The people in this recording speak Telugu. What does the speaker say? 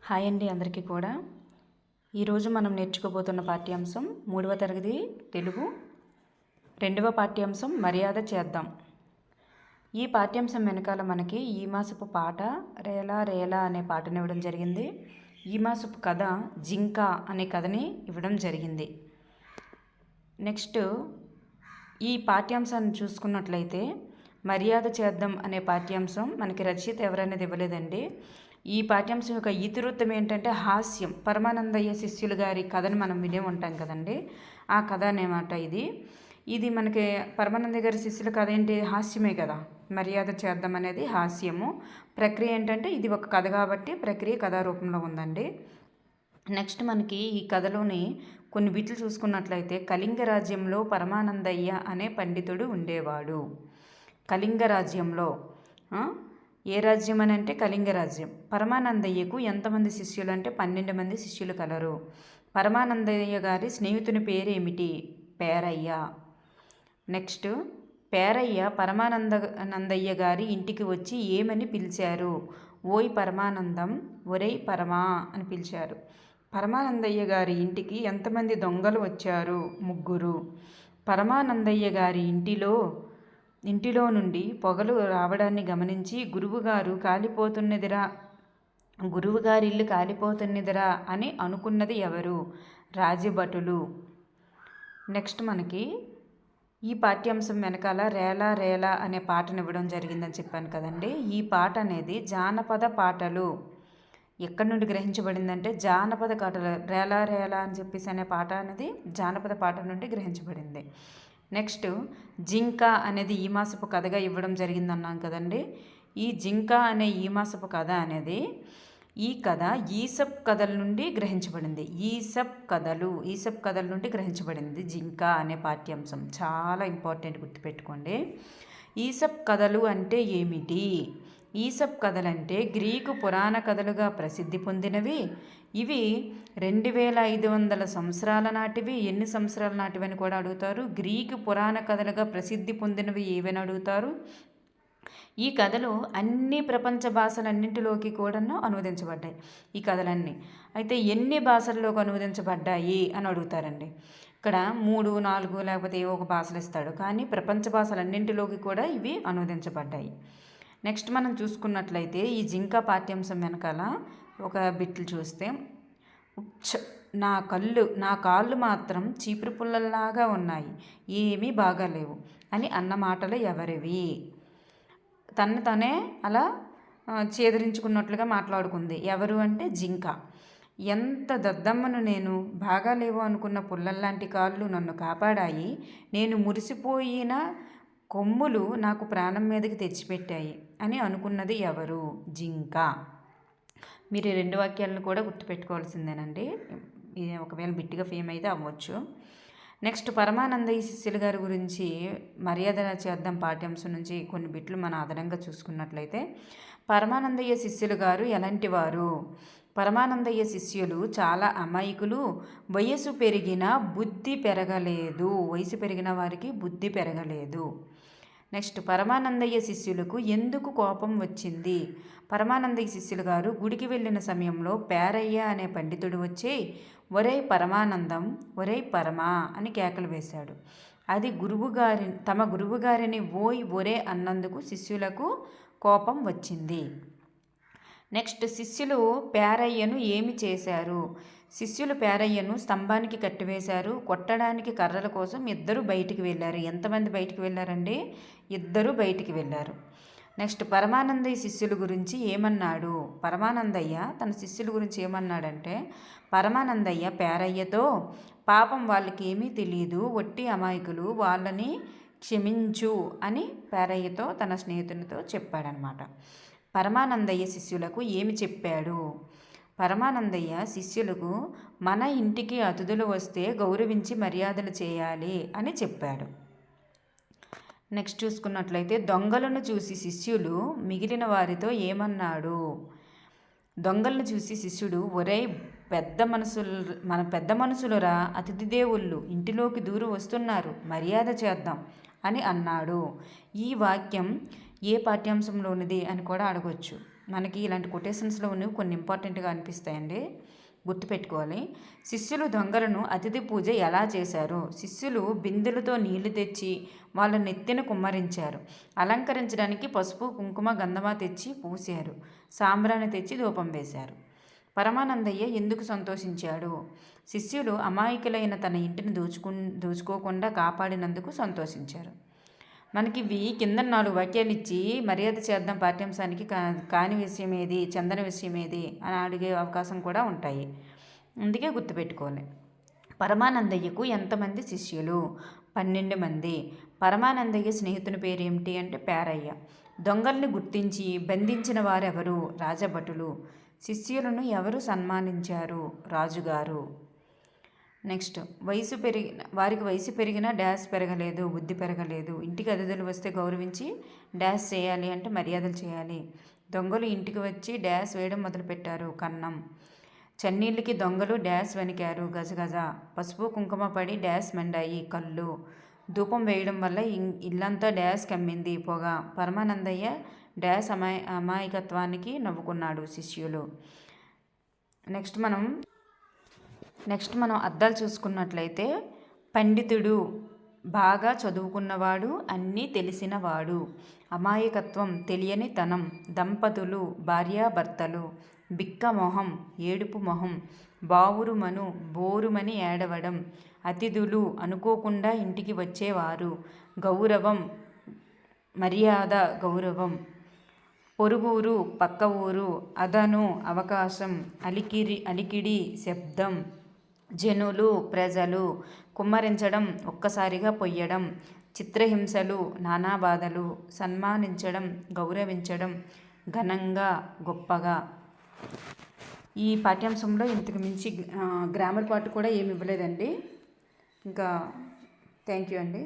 హాయ్ అండి అందరికీ కూడా. ఈరోజు మనం నేర్చుకోబోతున్న పాఠ్యాంశం 3వ తరగతి తెలుగు 2వ పాఠ్యాంశం మర్యాద చేద్దాం. ఈ పాఠ్యాంశం వెనకాల మనకి ఈ మాసపు పాట రేలా రేలా అనే పాటను ఇవ్వడం జరిగింది. ఈ మాసపు కథ జింక అనే కథని ఇవ్వడం జరిగింది. నెక్స్ట్ ఈ పాఠ్యాంశాన్ని చూసుకున్నట్లయితే మర్యాద చేద్దాం అనే పాఠ్యాంశం మనకి రచయిత ఎవరనేది ఇవ్వలేదండి. ఈ పాఠ్యాంశం యొక్క ఇతివృత్తం ఏంటంటే హాస్యం. పరమానందయ్య శిష్యులు గారి కథను మనం వినే ఉంటాం కదండి, ఆ కథ అనేమాట ఇది మనకి పరమానందయ్య గారి శిష్యుల కథ ఏంటి, హాస్యమే కదా. మర్యాద చేద్దాం అనేది హాస్యము. ప్రక్రియ ఏంటంటే ఇది ఒక కథ కాబట్టి ప్రక్రియ కథారూపంలో ఉందండి. నెక్స్ట్ మనకి ఈ కథలోని కొన్ని బిట్లు చూసుకున్నట్లయితే కళింగ రాజ్యంలో పరమానందయ్య అనే పండితుడు ఉండేవాడు. కళింగ రాజ్యంలో ఏ రాజ్యం అని అంటే కళింగ రాజ్యం. పరమానందయ్యకు ఎంతమంది శిష్యులు అంటే 12 మంది శిష్యులు కలరు. పరమానందయ్య గారి స్నేహితుని పేరేమిటి, పేరయ్య. నెక్స్ట్ పేరయ్య పరమానందయ్య గారి ఇంటికి వచ్చి ఏమని పిలిచారు, ఓయ్ పరమానందం, ఒరేయ్ పరమా అని పిలిచారు. పరమానందయ్య గారి ఇంటికి ఎంతమంది దొంగలు వచ్చారు, 3. పరమానందయ్య గారి ఇంటిలో నుండి పొగలు రావడాన్ని గమనించి గురువుగారి ఇల్లు కాలిపోతున్నదిరా అని అనుకున్నది ఎవరు, రాజభటులు. నెక్స్ట్ మనకి ఈ పాఠ్యాంశం వెనకాల రేలా రేలా అనే పాటను ఇవ్వడం జరిగిందని చెప్పాను కదండి. ఈ పాట అనేది జానపద పాటలు ఎక్కడి నుండి గ్రహించబడిందంటే జానపద పాటలు. రేలా రేలా అని చెప్పేసి అనే పాట అనేది జానపద పాట నుండి గ్రహించబడింది. నెక్స్ట్ జింక అనేది ఈ మాసపు కథగా ఇవ్వడం జరిగిందన్నాం కదండి. ఈ జింక అనే ఈ మాసపు కథ అనేది ఈ కథ ఈసప్ కథల నుండి గ్రహించబడింది. ఈసప్ కథల నుండి గ్రహించబడింది జింక అనే పాఠ్యాంశం. చాలా ఇంపార్టెంట్, గుర్తుపెట్టుకోండి. ఈసప్ కథలు అంటే ఏమిటి? ఈసప్ కథలంటే గ్రీకు పురాణ కథలుగా ప్రసిద్ధి పొందినవి. ఇవి 2500 సంవత్సరాల నాటివి. ఎన్ని సంవత్సరాల నాటివి అని కూడా అడుగుతారు. గ్రీకు పురాణ కథలుగా ప్రసిద్ధి పొందినవి ఏవని అడుగుతారు. ఈ కథలు అన్ని ప్రపంచ భాషలన్నింటిలోకి కూడా అనువదించబడ్డాయి ఈ కథలన్నీ. అయితే ఎన్ని భాషల్లోకి అనువదించబడ్డాయి అని అడుగుతారండి. ఇక్కడ 3, 4 లేకపోతే ఏవో ఒక భాషలు ఇస్తాడు, కానీ ప్రపంచ భాషలన్నింటిలోకి కూడా ఇవి అనువదించబడ్డాయి. నెక్స్ట్ మనం చూసుకున్నట్లయితే ఈ జింక పాఠ్యాంశం వెనకాల ఒక బిట్లు చూస్తే, నా కాళ్ళు మాత్రం చీపురు పుల్లల్లాగా ఉన్నాయి, ఏమీ బాగాలేవు అని అన్న మాటలు ఎవరివి? తనే అలా చేదరించుకున్నట్లుగా మాట్లాడుకుంది. ఎవరు అంటే జింక. ఎంత దద్దమ్మను నేను, బాగాలేవు అనుకున్న పుల్లల్లాంటి కాళ్ళు నన్ను కాపాడాయి, నేను మురిసిపోయిన కొమ్ములు నాకు ప్రాణం మీదకి తెచ్చిపెట్టాయి అని అనుకున్నది ఎవరు, జింక. మీరు 2 వాక్యాలను కూడా గుర్తుపెట్టుకోవాల్సిందేనండి. ఇది ఒకవేళ బిట్టిగా ఫేమ్ అయితే అవ్వచ్చు. నెక్స్ట్ పరమానందయ్య శిష్యుల గారి గురించి మర్యాద చేద్దాం పాఠ్యాంశం నుంచి కొన్ని బిట్లు మన అదనంగా చూసుకున్నట్లయితే, పరమానందయ్య శిష్యులు గారు ఎలాంటి వారు? పరమానందయ్య శిష్యులు చాలా అమాయకులు. వయసు పెరిగిన వారికి బుద్ధి పెరగలేదు. నెక్స్ట్ పరమానందయ్య శిష్యులకు ఎందుకు కోపం వచ్చింది? పరమానందయ్య శిష్యులు గారు గుడికి వెళ్ళిన సమయంలో పేరయ్య అనే పండితుడు వచ్చి ఒరేయ్ పరమానందం, ఒరేయ్ పరమా అని కేకలు వేశాడు. అది తమ గురువుగారిని ఓయ్ ఒరే అన్నందుకు శిష్యులకు కోపం వచ్చింది. నెక్స్ట్ శిష్యులు పేరయ్యను ఏమి చేశారు? శిష్యులు పేరయ్యను స్తంభానికి కట్టివేశారు. కొట్టడానికి కర్రల కోసం 2 బయటికి వెళ్ళారు. ఎంతమంది బయటికి వెళ్ళారండి? 2 బయటికి వెళ్ళారు. నెక్స్ట్ పరమానందయ్య శిష్యుల గురించి ఏమన్నాడు? పరమానందయ్య తన శిష్యుల గురించి ఏమన్నాడంటే, పరమానందయ్య పేరయ్యతో, పాపం వాళ్ళకి ఏమీ తెలియదు, ఒట్టి అమాయకులు, వాళ్ళని క్షమించు అని పేరయ్యతో తన స్నేహితునితో చెప్పాడనమాట. పరమానందయ్య శిష్యులకు ఏమి చెప్పాడు? పరమానందయ్య శిష్యులకు మన ఇంటికి అతిథులు వస్తే గౌరవించి మర్యాదలు చేయాలి అని చెప్పాడు. నెక్స్ట్ చూసుకున్నట్లయితే దొంగలను చూసి శిష్యులు మిగిలిన వారితో ఏమన్నాడు? దొంగలను చూసి శిష్యుడు, ఒరే పెద్ద మనుషులురా, అతిథి దేవుళ్ళు ఇంటిలోకి దూరు వస్తున్నారు, మర్యాద చేద్దాం అని అన్నాడు. ఈ వాక్యం ఏ పాఠ్యాంశంలోనిది అని కూడా అడగవచ్చు. మనకి ఇలాంటి కొటేషన్స్లో ఉన్నవి కొన్ని ఇంపార్టెంట్గా అనిపిస్తాయండి, గుర్తుపెట్టుకోవాలి. శిష్యులు దొంగలను అతిథి పూజ ఎలా చేశారు? శిష్యులు బిందెలతో నీళ్లు తెచ్చి వాళ్ళ నెత్తిన కుమ్మరించారు. అలంకరించడానికి పసుపు కుంకుమ గంధమా తెచ్చి పూశారు. సాంబ్రాణి తెచ్చి ధూపం వేశారు. పరమానందయ్య ఎందుకు సంతోషించాడు? శిష్యులు అమాయకులైన తన ఇంటిని దోచుకోకుండా కాపాడినందుకు సంతోషించారు. మనకి ఇవి కింద 4 వాక్యాలు ఇచ్చి మర్యాద చేద్దాం పాఠ్యాంశానికి కాని విషయం ఏది, చందన విషయం ఏది అని అడిగే అవకాశం కూడా ఉంటాయి, అందుకే గుర్తుపెట్టుకోవాలి. పరమానందయ్యకు ఎంతమంది శిష్యులు? 12 మంది. పరమానందయ్య స్నేహితుని పేరు ఏమిటి అంటే పేరయ్య. దొంగల్ని గుర్తించి బంధించిన వారెవరు? రాజభటులు. శిష్యులను ఎవరు సన్మానించారు? రాజుగారు. నెక్స్ట్, వారికి వయసు పెరిగినా డ్యాష్ పెరగలేదు, బుద్ధి పెరగలేదు. ఇంటికి అతిథులు వస్తే గౌరవించి డ్యాష్ చేయాలి అంటే మర్యాదలు చేయాలి. దొంగలు ఇంటికి వచ్చి డ్యాష్ వేయడం మొదలుపెట్టారు. కన్నం. చన్నీళ్ళకి దొంగలు డ్యాష్ వణికారు. గజగజ. పసుపు కుంకుమ పడి డ్యాష్ మండాయి. కళ్ళు. ధూపం వేయడం వల్ల ఇల్లంతా డ్యాష్ కమ్మింది. పొగ. పరమానందయ్య డ్యాష్ అమాయకత్వానికి నవ్వుకున్నాడు. శిష్యులు. నెక్స్ట్ మనం అర్థాలు చూసుకున్నట్లయితే, పండితుడు బాగా చదువుకున్నవాడు, అన్నీ తెలిసినవాడు. అమాయకత్వం తెలియని తనం. దంపతులు భార్యాభర్తలు. బిక్క మొహం ఏడుపు మొహం. బావురుమను బోరుమని ఏడవడం. అతిథులు అనుకోకుండా ఇంటికి వచ్చేవారు. గౌరవం మర్యాద గౌరవం. పొరుగురు పక్క ఊరు. అదను అవకాశం. అలికిడి శబ్దం. జనులు ప్రజలు. కుమ్మరించడం ఒక్కసారిగా పొయ్యడం. చిత్రహింసలు నానా బాధలు. సన్మానించడం గౌరవించడం. ఘనంగా గొప్పగా. ఈ పాఠ్యాంశంలో ఇంతకు మించి గ్రామర్ పార్ట్ కూడా ఏమి ఇవ్వలేదండి. ఇంకా థ్యాంక్ యూ అండి.